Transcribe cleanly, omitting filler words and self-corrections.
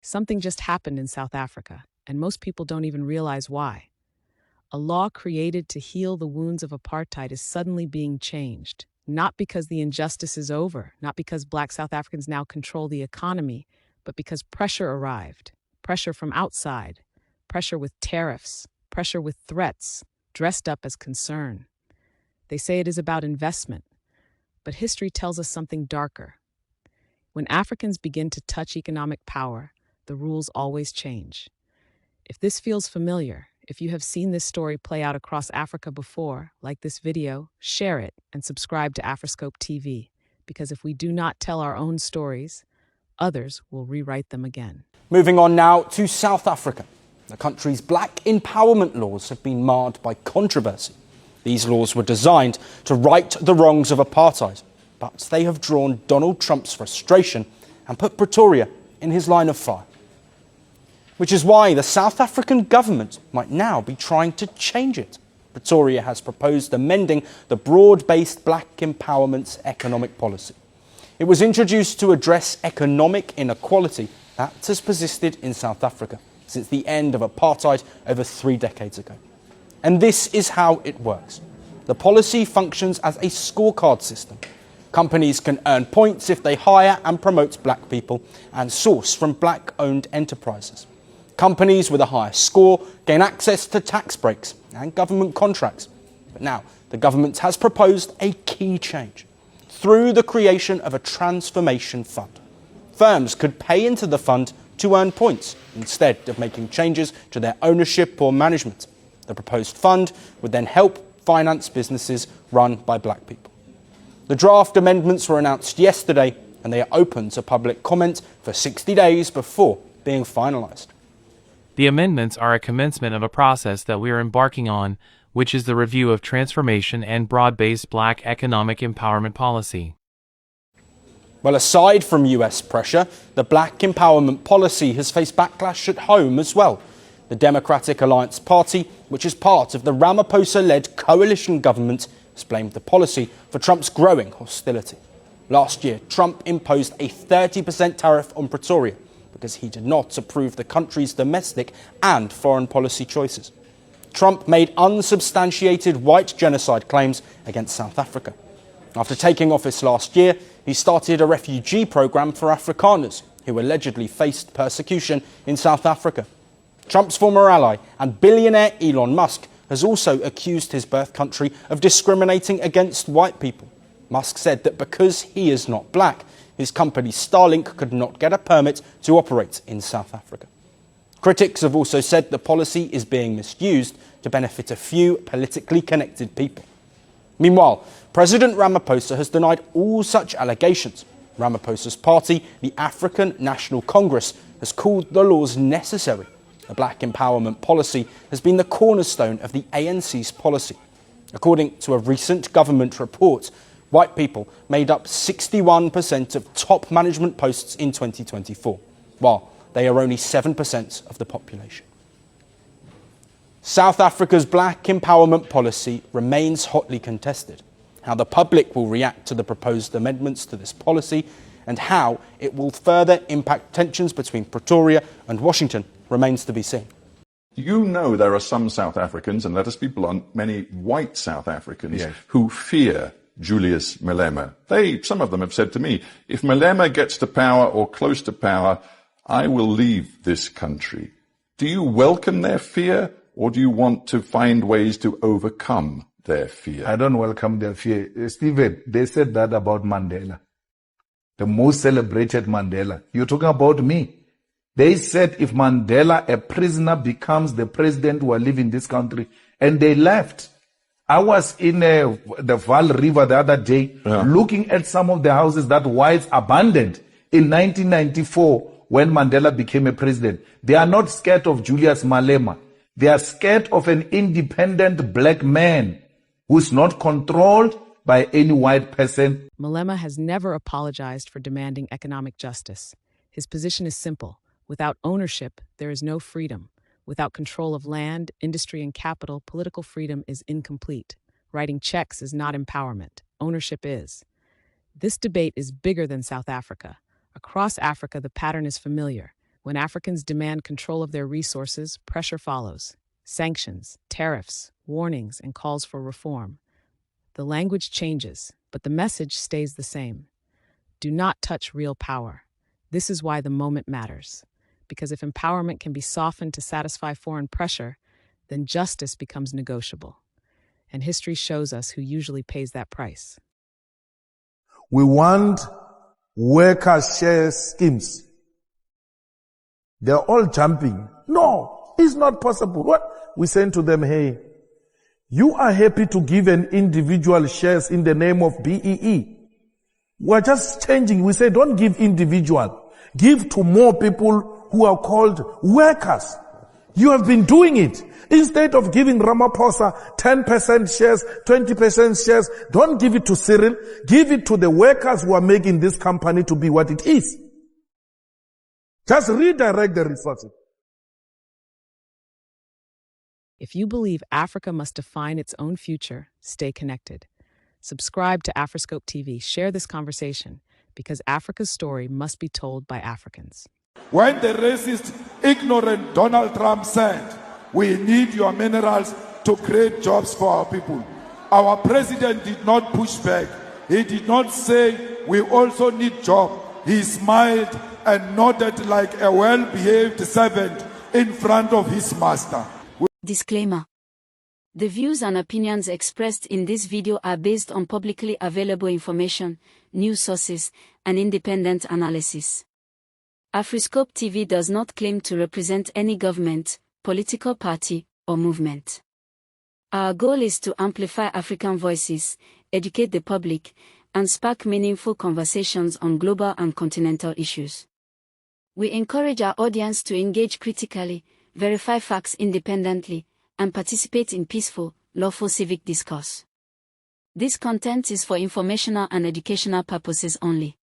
Something just happened in South Africa, and most people don't even realize why. A law created to heal the wounds of apartheid is suddenly being changed, not because the injustice is over, not because Black South Africans now control the economy, but because pressure arrived. Pressure from outside, pressure with tariffs, pressure with threats, dressed up as concern. They say it is about investment, but history tells us something darker. When Africans begin to touch economic power, the rules always change. If this feels familiar, if you have seen this story play out across Africa before, like this video, share it and subscribe to Afriscope TV, because if we do not tell our own stories, others will rewrite them again. Moving on now to South Africa. The country's black empowerment laws have been marred by controversy. These laws were designed to right the wrongs of apartheid, but they have drawn Donald Trump's frustration and put Pretoria in his line of fire. Which is why the South African government might now be trying to change it. Pretoria has proposed amending the broad-based black empowerment economic policy. It was introduced to address economic inequality that has persisted in South Africa since the end of apartheid over 3 decades ago. And this is how it works. The policy functions as a scorecard system. Companies can earn points if they hire and promote black people and source from black-owned enterprises. Companies with a higher score gain access to tax breaks and government contracts. But now, the government has proposed a key change through the creation of a transformation fund. Firms could pay into the fund to earn points instead of making changes to their ownership or management. The proposed fund would then help finance businesses run by black people. The draft amendments were announced yesterday, and they are open to public comment for 60 days before being finalised. The amendments are a commencement of a process that we are embarking on, which is the review of transformation and broad-based black economic empowerment policy. Well, aside from US pressure, the black empowerment policy has faced backlash at home as well. The Democratic Alliance Party, which is part of the Ramaphosa-led coalition government, has blamed the policy for Trump's growing hostility. Last year, Trump imposed a 30% tariff on Pretoria because he did not approve the country's domestic and foreign policy choices. Trump made unsubstantiated white genocide claims against South Africa. After taking office last year, he started a refugee program for Afrikaners who allegedly faced persecution in South Africa. Trump's former ally and billionaire Elon Musk has also accused his birth country of discriminating against white people. Musk said that because he is not black, his company Starlink could not get a permit to operate in South Africa. Critics have also said the policy is being misused to benefit a few politically connected people. Meanwhile, President Ramaphosa has denied all such allegations. Ramaphosa's party, the African National Congress, has called the laws necessary. The black empowerment policy has been the cornerstone of the ANC's policy. According to a recent government report, white people made up 61% of top management posts in 2024, while they are only 7% of the population. South Africa's black empowerment policy remains hotly contested. How the public will react to the proposed amendments to this policy and how it will further impact tensions between Pretoria and Washington remains to be seen. You know there are some South Africans, and let us be blunt, many white South Africans, yes, who fear Julius Malema. Some of them have said to me, if Malema gets to power or close to power, I will leave this country. Do you welcome their fear, or do you want to find ways to overcome their fear? I don't welcome their fear. Stephen, they said that about Mandela, the most celebrated Mandela. You're talking about me. They said if Mandela, a prisoner, becomes the president, who will live in this country, and they left. I was in the Vaal River the other day, looking at some of the houses that whites abandoned in 1994 when Mandela became a president. They are not scared of Julius Malema. They are scared of an independent black man who's not controlled by any white person. Malema has never apologized for demanding economic justice. His position is simple. Without ownership, there is no freedom. Without control of land, industry, and capital, political freedom is incomplete. Writing checks is not empowerment. Ownership is. This debate is bigger than South Africa. Across Africa, the pattern is familiar. When Africans demand control of their resources, pressure follows. Sanctions, tariffs, warnings, and calls for reform. The language changes, but the message stays the same. Do not touch real power. This is why the moment matters. Because if empowerment can be softened to satisfy foreign pressure, then justice becomes negotiable. And history shows us who usually pays that price. We want worker share schemes. They're all jumping. No, it's not possible. What? We saying to them, hey, you are happy to give an individual shares in the name of BEE. We're just changing. We say don't give individual. Give to more people who are called workers. You have been doing it. Instead of giving Ramaphosa 10% shares, 20% shares, don't give it to Cyril. Give it to the workers who are making this company to be what it is. Just redirect the resources. If you believe Africa must define its own future, stay connected. Subscribe to Afriscope TV. Share this conversation, because Africa's story must be told by Africans. When the racist, ignorant Donald Trump said, we need your minerals to create jobs for our people, our president did not push back. He did not say, we also need jobs. He smiled and nodded like a well-behaved servant in front of his master. Disclaimer. The views and opinions expressed in this video are based on publicly available information, news sources, and independent analysis. Afriscope TV does not claim to represent any government, political party, or movement. Our goal is to amplify African voices, educate the public, and spark meaningful conversations on global and continental issues. We encourage our audience to engage critically, verify facts independently, and participate in peaceful, lawful civic discourse. This content is for informational and educational purposes only.